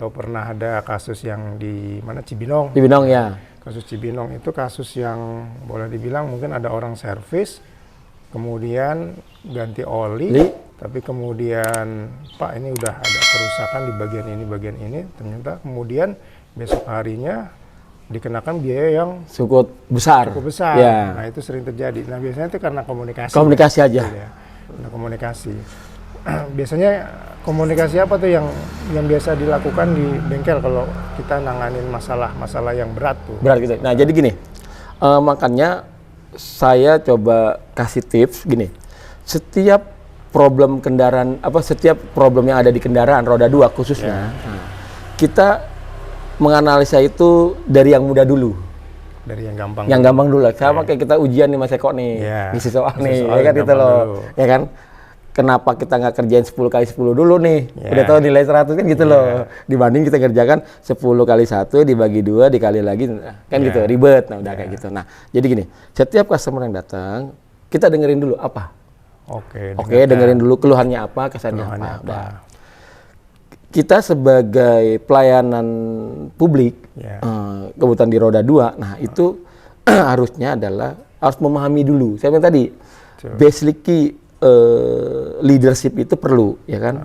atau pernah ada kasus yang di mana Cibinong. Cibinong ya. Kasus Cibinong itu kasus yang boleh dibilang mungkin ada orang servis, kemudian ganti oli, tapi kemudian Pak ini udah ada kerusakan di bagian ini, ternyata kemudian besok harinya dikenakan biaya yang cukup besar. Ya. Nah itu sering terjadi. Nah biasanya itu karena komunikasi. Komunikasi aja. Ya. Karena komunikasi. Biasanya komunikasi apa tuh yang biasa dilakukan di bengkel kalau kita nanganin masalah yang berat tuh? Berat gitu. Nah jadi gini, makanya saya coba kasih tips gini. Setiap problem kendaraan, setiap problem yang ada di kendaraan roda 2 khususnya, kita menganalisa itu dari yang mudah dulu. Dari yang gampang. Yang gampang dulu. Sama kayak kita ujian nih Mas Eko nih, ngisi soal nih, ya kan gitu loh, ya kan? Kenapa kita nggak kerjain 10 kali 10 dulu nih? Udah tahu nilai 100 kan gitu loh. Dibanding kita kerjakan 10 kali 1 dibagi 2 dikali lagi kan gitu, ribet. Nah, udah kayak gitu. Nah, jadi gini, setiap customer yang datang, kita dengerin dulu apa? Oke, dengerin dulu keluhannya apa, kesannya apa. Udah. Kita sebagai pelayanan publik, kebutuhan di roda 2, nah itu harusnya adalah harus memahami dulu. Saya bilang tadi, basically leadership itu perlu, ya kan?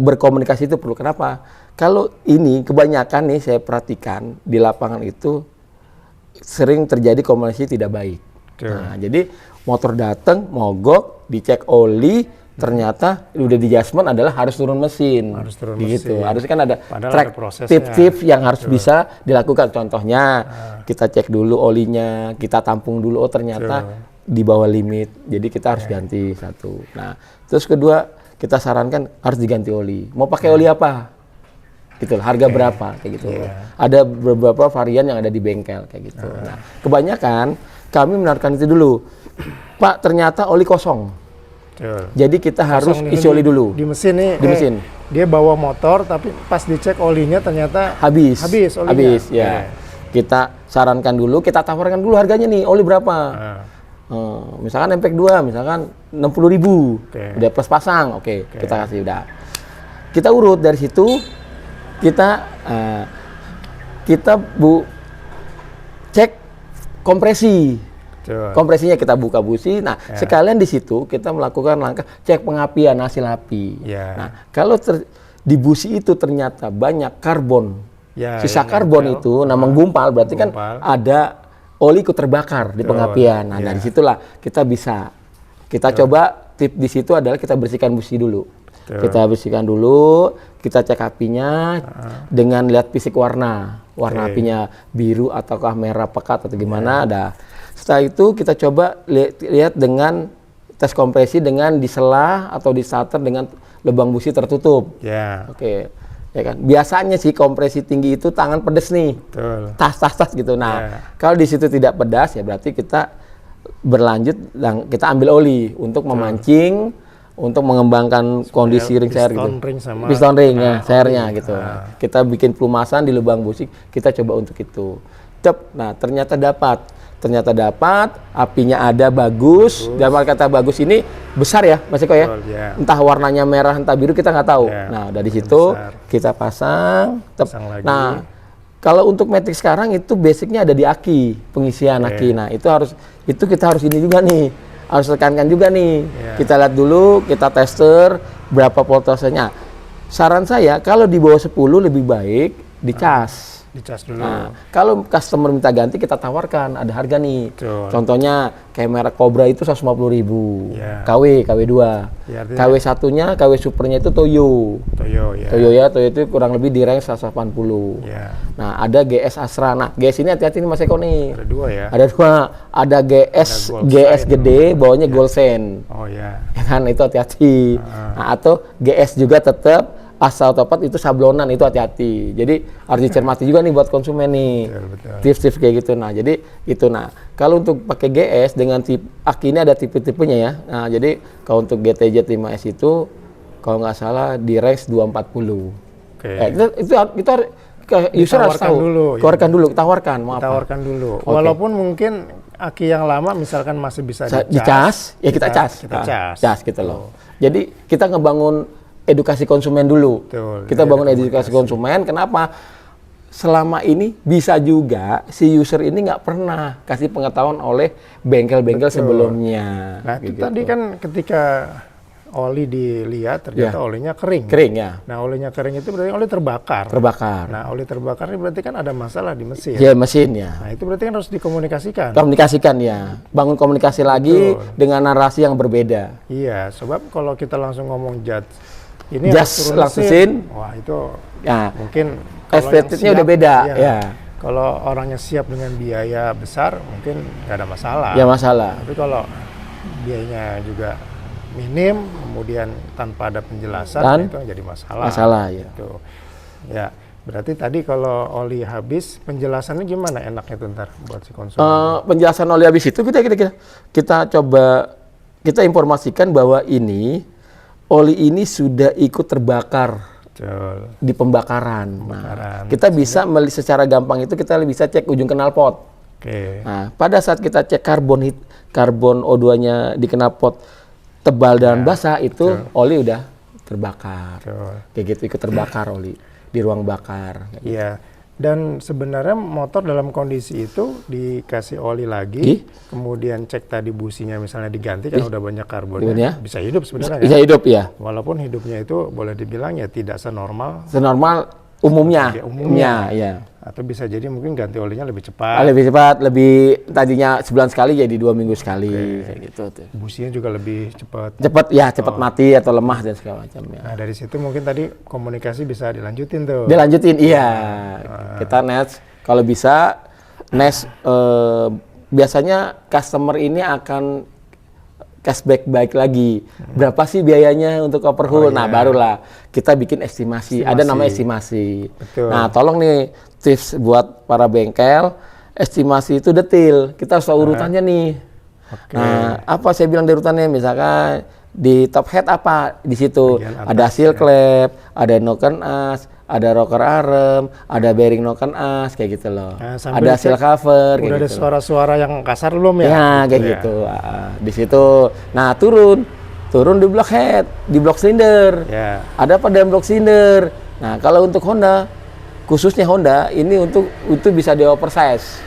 Berkomunikasi itu perlu. Kenapa? Kalau ini kebanyakan nih saya perhatikan di lapangan itu sering terjadi komunikasi tidak baik. Nah, jadi motor datang, mogok, dicek oli, ternyata udah di adjustment adalah harus turun mesin. Gitu. Harusnya kan ada track tips yang harus bisa dilakukan. Contohnya kita cek dulu olinya, kita tampung dulu. Oh ternyata di bawah limit, jadi kita harus ganti satu. Nah, terus kedua kita sarankan harus diganti oli. Mau pakai oli apa? Gitu, harga berapa? Kayak gitu. Ada beberapa varian yang ada di bengkel kayak gitu. Nah, kebanyakan kami menarikkan itu dulu. Pak, ternyata oli kosong. Jadi kita harus isi oli dulu. Di mesin nih. Di mesin. Dia bawa motor, tapi pas dicek olinya ternyata habis olinya. Habis, ya. Kita sarankan dulu, kita tawarkan dulu harganya nih, oli berapa? Misalkan MPEG 2, misalkan 60.000, udah plus pasang, kita kasih udah. Kita urut dari situ, kita cek kompresi. Kompresinya kita buka busi. Nah, sekalian di situ kita melakukan langkah cek pengapian hasil api. Nah, kalau di busi itu ternyata banyak karbon, sisa karbon itu, menggumpal, berarti kan ada oli ikut terbakar di pengapian. Nah, dari situlah kita bisa. Kita coba tip di situ adalah kita bersihkan busi dulu. Kita bersihkan dulu, kita cek apinya dengan lihat fisik warna apinya biru ataukah merah pekat atau gimana. Ada. Setelah itu kita coba lihat dengan tes kompresi dengan disela atau di starter dengan lubang busi tertutup. Ya kan, biasanya sih kompresi tinggi itu tangan pedes nih, tas gitu. Nah, kalau di situ tidak pedas ya berarti kita berlanjut dan kita ambil oli untuk memancing, untuk mengembangkan kondisi ring share gitu. Piston ring ya, share-nya gitu. Kita bikin pelumasan di lubang busi, kita coba untuk itu. Nah, ternyata dapat, apinya ada bagus. Dalam kata bagus ini besar ya, Mas Eko ya. Entah warnanya merah, entah biru kita nggak tahu. Nah, dari situ kita pasang. Nah, kalau untuk Matic sekarang itu basicnya ada di aki, pengisian aki. Nah, itu kita harus ini juga nih, harus tekankan juga nih. Kita lihat dulu, kita tester berapa voltasenya. Saran saya kalau di bawah 10 lebih baik dicas. Dicas dulu. Nah, kalau customer minta ganti kita tawarkan ada harga nih. Contohnya kayak merek Cobra itu 150.000. KW2. KW satunya, KW Supernya itu Toyo itu kurang lebih di range 180. Nah, ada GS Astra. Nah, GS ini hati-hati nih Mas Eko nih. Ada dua ya. Ada dua. Ada GS gede, bawahnya Goldsen. Ya kan, itu hati-hati. Nah, atau GS juga tetap asal tepat itu sablonan, itu hati-hati. Jadi harus dicermati juga nih buat konsumen nih. Tips-tips kayak gitu. Nah, jadi itu. Nah, kalau untuk pakai GS dengan tipe aki ini ada tipe-tipenya ya. Nah, jadi kalau untuk GTZ 5S itu kalau nggak salah di range 240. Itu user harus tahu. Tawarkan dulu. Walaupun mungkin aki yang lama misalkan masih bisa dicas, ya kita cas gitu loh. Jadi kita ngebangun edukasi konsumen dulu. Betul, Kita bangun edukasi konsumen. Kenapa? Selama ini bisa juga si user ini nggak pernah kasih pengetahuan oleh bengkel-bengkel sebelumnya. Nah itu tadi kan ketika oli dilihat ternyata olinya kering. Kering ya. Nah olinya kering itu berarti oli terbakar. Terbakar. Nah oli terbakar ini berarti kan ada masalah di mesin. Ya mesin ya. Nah itu berarti kan harus dikomunikasikan. Komunikasikan ya. Bangun komunikasi lagi dengan narasi yang berbeda. Iya, sebab kalau kita langsung ngomong judge ini Just turun langsung mesin, mesin. wah itu Ya. mungkin SPT-nya udah beda. Ya. Kalau orangnya siap dengan biaya besar mungkin nggak ada masalah. Ya masalah. Tapi kalau biayanya juga minim, kemudian tanpa ada penjelasan, Dan itu jadi masalah. Masalah ya. Gitu. Ya, berarti tadi kalau oli habis, penjelasannya gimana enaknya tuh ntar buat si konsumen? Penjelasan oli habis itu kita coba kita informasikan bahwa ini oli ini sudah ikut terbakar. Betul. Di pembakaran. Nah, kita bisa secara gampang itu kita bisa cek ujung knalpot. Oke. Nah, pada saat kita cek karbon O2-nya di knalpot tebal dan basah itu oli udah terbakar. Kayak gitu ikut terbakar oli di ruang bakar. Iya. Dan sebenarnya motor dalam kondisi itu dikasih oli lagi, kemudian cek tadi businya misalnya diganti kan udah banyak karbonnya, bisa hidup sebenarnya. Bisa hidup ya. Walaupun hidupnya itu boleh dibilang ya tidak senormal umumnya, ya. Atau bisa jadi mungkin ganti olinya lebih cepat. Lebih cepat, tadinya sebulan sekali jadi 2 minggu sekali, kayak gitu tuh. Businya juga lebih cepat. Cepat mati atau lemah dan segala macam ya. Nah dari situ mungkin tadi komunikasi bisa dilanjutin tuh. Iya. Kita nes, kalau bisa nes biasanya customer ini akan cashback baik lagi. Berapa sih biayanya untuk overhaul? Nah, barulah kita bikin estimasi. Ada nama estimasi. Betul. Nah, tolong nih tips buat para bengkel, estimasi itu detail. Kita harus tahu urutannya nih. Nah, apa saya bilang di urutannya? Misalkan di top head apa di situ? Ada seal clamp, ada noken as, ada rocker arm, ada bearing noken as, kayak gitu loh. Nah, ada seal cover. Udah ada gitu. Suara-suara yang kasar belum ya? Ya, kayak gitu. Di situ. Nah, turun di block head, di block silinder. Ya. Ada apa dalam block silinder? Nah, kalau untuk Honda, khususnya Honda, ini itu bisa di oversize.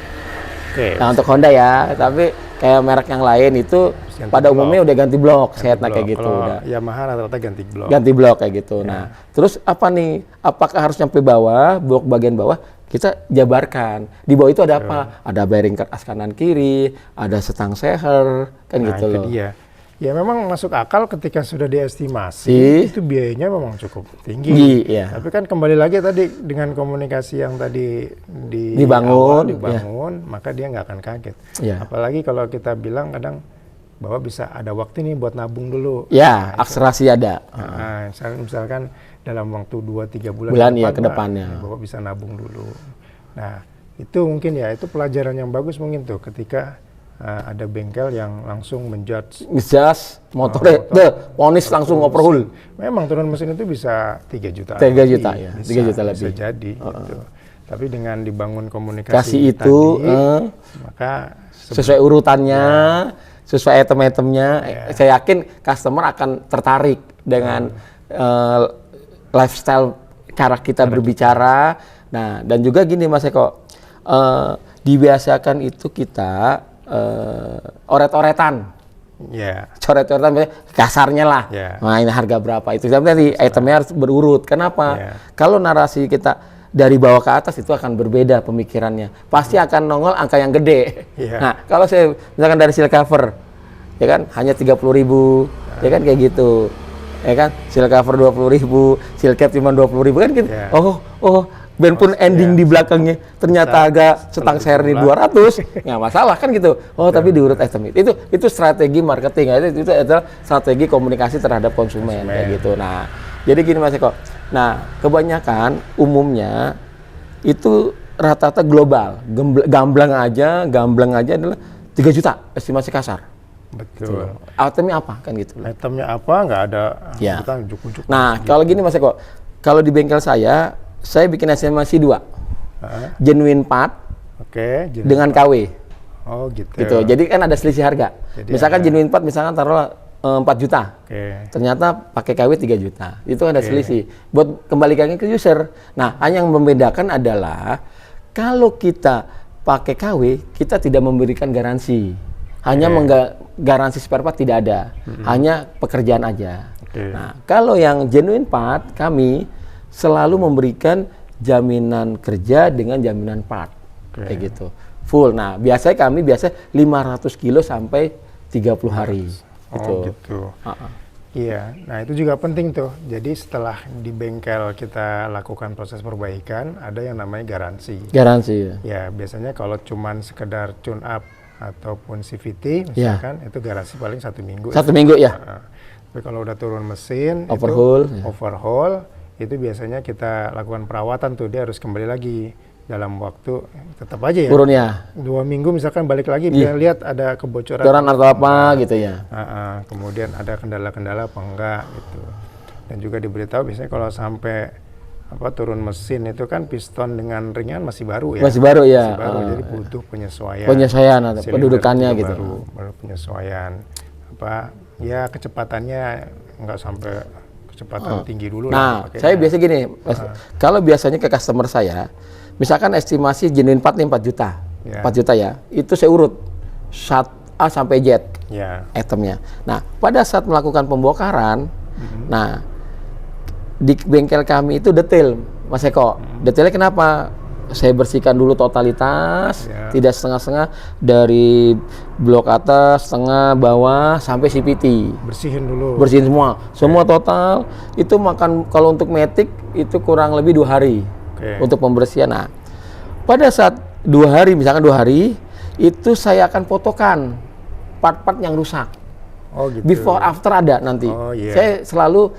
Nah, untuk Honda ya, tapi kayak merek yang lain itu pada umumnya udah ganti blok, setnya kayak gitu. Kalau Yamaha rata-rata ganti blok. Ganti blok kayak gitu. Nah, terus apa nih? Apakah harus nyampe bawah, blok bagian bawah? Kita jabarkan. Di bawah itu ada apa? Ada bearing as kanan kiri, ada setang seher, kan gitu itu loh. dia. Ya memang masuk akal ketika sudah diestimasi, itu biayanya memang cukup tinggi. Iya. Tapi kan kembali lagi tadi dengan komunikasi yang tadi dibangun, maka dia nggak akan kaget. Iya. Apalagi kalau kita bilang kadang bahwa bisa ada waktu nih buat nabung dulu. Ya, akselerasi ada. Nah, misalkan dalam waktu 2-3 bulan ke depannya. Bahwa bisa nabung dulu. Nah, itu mungkin ya, itu pelajaran yang bagus mungkin tuh ketika ada bengkel yang langsung menjudge motornya, ponis langsung overhaul. Memang turun mesin itu bisa 3 juta. 3 juta ya, 3 juta lebih. Bisa jadi. Gitu. Tapi dengan dibangun komunikasi kasih itu, tadi, maka sesuai urutannya, sesuai item-itemnya, saya yakin customer akan tertarik dengan lifestyle cara kita berbicara. Nah, dan juga gini Mas Eko, dibiasakan itu kita oret-oretan. Coret-coretan kasarnya lah. Nah, ini harga berapa itu. Tapi itemnya harus berurut. Kenapa? Kalau narasi kita dari bawah ke atas itu akan berbeda pemikirannya. Pasti akan nongol angka yang gede. Nah, kalau saya misalkan dari seal cover, ya kan hanya 30.000, ya kan kayak gitu. Ya kan, seal cover 20.000, seal cap cuma 20.000 kan gitu. Ben pun ending di belakangnya ternyata agak setang seri 200, nggak masalah kan gitu. Tapi diurut item itu strategi marketing, itu adalah strategi komunikasi terhadap konsumen kayak gitu. Nah, jadi gini Mas Eko. Nah, kebanyakan umumnya itu rata-rata global, gamblang aja adalah 3 juta estimasi kasar. Betul. Itemnya apa kan gitu. Itemnya apa nggak ada. Kita ujuk-ujuk. Nah, kalau gini Mas Eko, kalau di bengkel saya bikin estimasi 2. Genuine part dengan KW. Oh gitu. Jadi kan ada selisih harga. Jadi misalkan genuine part misalkan taruhlah 4 juta. Ternyata pakai KW 3 juta. Itu ada selisih. Buat kembalikannya ke user. Nah, hanya yang membedakan adalah kalau kita pakai KW, kita tidak memberikan garansi. Hanya garansi spare part tidak ada. Hanya pekerjaan aja. Nah, kalau yang genuine part, kami selalu memberikan jaminan kerja dengan jaminan part. Kayak gitu. Full. Nah, biasanya kami 500 kilo sampai 30 hari. Gitu. Iya, nah itu juga penting tuh. Jadi setelah di bengkel kita lakukan proses perbaikan, ada yang namanya garansi. Garansi ya. Ya, biasanya kalau cuman sekedar tune up ataupun CVT, misalkan itu garansi paling 1 minggu. 1 minggu ya. Tapi kalau udah turun mesin, overhaul, itu biasanya kita lakukan perawatan tuh, dia harus kembali lagi dalam waktu tetap aja ya. Turunnya 2 minggu misalkan balik lagi, biar lihat ada kebocoran atau apa gitu ya. Kemudian ada kendala-kendala apa enggak gitu. Dan juga diberitahu biasanya kalau sampai turun mesin itu kan piston dengan ringan masih baru ya. Masih baru ya. Jadi butuh penyesuaian. Atau pendudukannya gitu. Baru penyesuaian. Ya kecepatannya enggak sampai kecepatan tinggi dulu. Nah, saya biasa gini, kalau biasanya ke customer saya, misalkan estimasi genuine part 4 juta. 4 juta ya. Itu saya urut A sampai Z itemnya. Nah, pada saat melakukan pembongkaran, nah di bengkel kami itu detail, Mas Eko. Detailnya kenapa? Saya bersihkan dulu totalitas, tidak setengah-setengah, dari blok atas, tengah, bawah, sampai CPT. Bersihin dulu. Bersihin semua total. Itu makan, kalau untuk matic itu kurang lebih 2 hari untuk pembersihan. Nah, pada saat 2 hari, misalkan 2 hari, itu saya akan fotokan part-part yang rusak. Gitu. Before after ada nanti. Saya selalu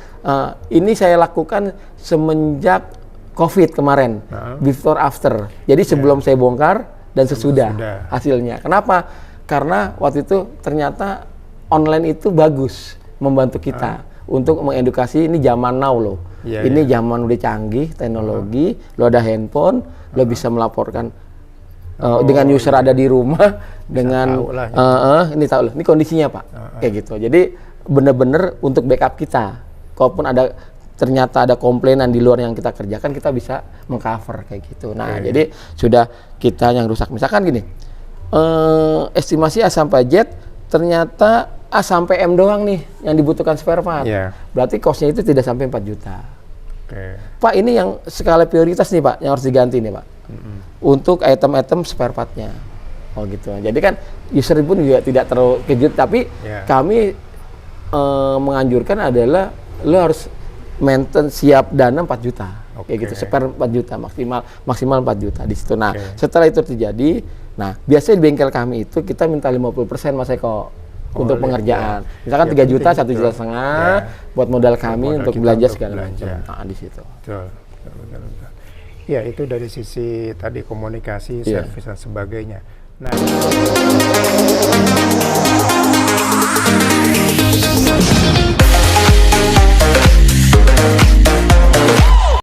ini saya lakukan semenjak COVID kemarin, before after. Jadi sebelum saya bongkar dan sesudah hasilnya. Kenapa? Karena waktu itu ternyata online itu bagus membantu kita untuk mengedukasi. Ini zaman now loh. Ini zaman udah canggih teknologi. Lo ada handphone, lo bisa melaporkan dengan user ada di rumah, dengan ini tahu loh. Ini kondisinya Pak, kayak gitu. Jadi bener-bener untuk backup kita. Kalaupun ternyata ada komplainan di luar yang kita kerjakan, kita bisa mengcover kayak gitu. Nah, jadi sudah kita yang rusak. Misalkan gini, estimasi A sampai Z, ternyata A sampai M doang nih yang dibutuhkan spare part. Berarti cost-nya itu tidak sampai 4 juta. Pak, ini yang skala prioritas nih Pak, yang harus diganti nih Pak. Untuk item-item spare part-nya. Gitu. Jadi kan user pun juga tidak terlalu kejut, tapi kami menganjurkan adalah lo harus maintain siap dana 4 juta. Kayak gitu, spare 4 juta maksimal 4 juta di situ. Nah, setelah itu terjadi, nah biasanya di bengkel kami itu kita minta 50% Mas Eko untuk pengerjaan. Misalkan 3 juta, 1,5 juta buat modal kami untuk belanja segala macam. Nah, di situ. Betul. Ya, itu dari sisi tadi komunikasi, servis dan sebagainya. Nah,